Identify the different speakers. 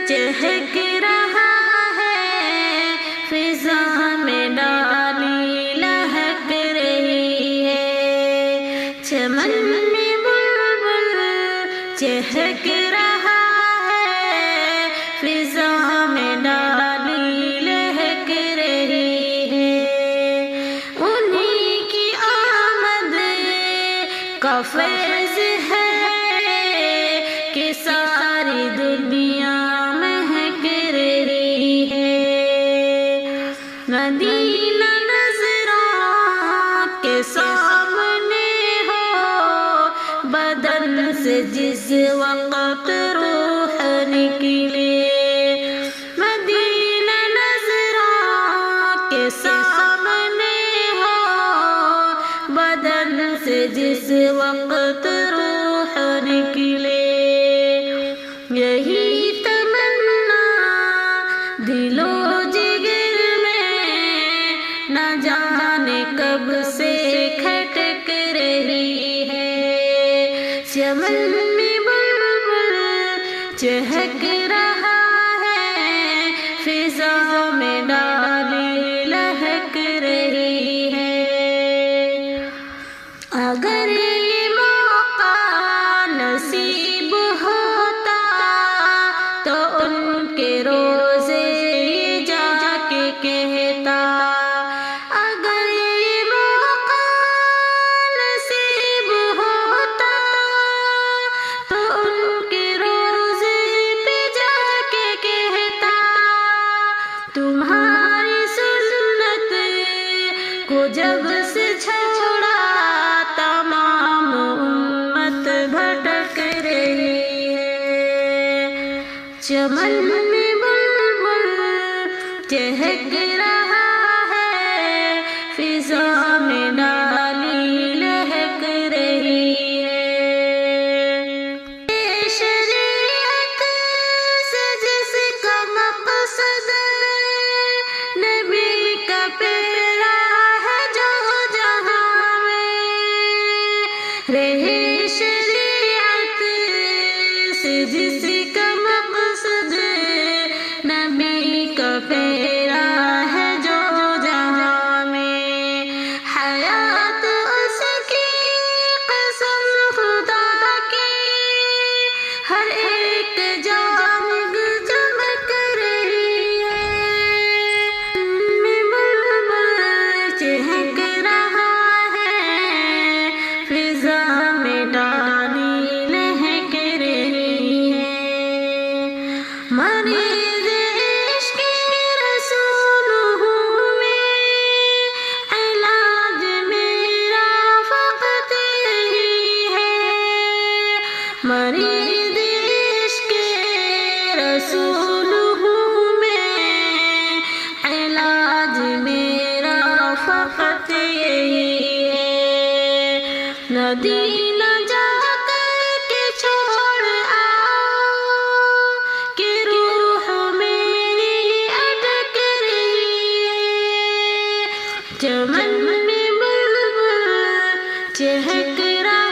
Speaker 1: چہک رہا ہے، فضا میں ڈالی لہک رہی ہے، چمن میں بلبل چہک رہا ہے، فضا میں ڈالی لہک رہی ہے، انہی کی آمد کا فیض ہے کہ ساری دنیا مہک رہی ہے، مدینہ نظروں کے سامنے ہو، بدن سے جس وقت روح نکلے، مدینہ نظروں کے سامنے ہو، بدن سے جس وقت روح نکلے، یہی تمنا دل و جگر میں نہ جانے کب سے کھٹک رہی ہے، چمن میں بلبل چہک رہا ہے، فضا میں ڈالی لہک رہی ہے، اگر یہ موقع نصیب ہوتا تو ان کے روزے یہ جا کے کہتا، اگر یہ موقع نصیب ہوتا تو ان کے روزے پہ جا کے کہتا، تمہاری سنت کو جب سے چھوڑا تمام امت بھٹک رہی ہے، چمن میں بلبل چہک رہا ہے، فضا میں ڈالی لہک رہی ہے، شریعت سے جس کا مقصد نبی کا پیرا ہے جو جہاں میں رہے، شریعت سے جس کا مقصد نبی کا پیرا ہے جو جہاں میں، حیات اس کی قسم خدا کی، ہر ایک جانب چمک رہی ہے، میں بلبل چہک رہا ہے، فضا میں ڈالی لہک رہی ہے، مریض عشق رسول ہوں میں، علاج میرا فقط یہی ہے، مریض عشق رسول ہوں میں، علاج میرا فقط یہی ہے، مدینہ جا کر کے چھوڑ آؤ کہ روح میری اٹک رہی ہے، چمن میں بلبل چہک رہا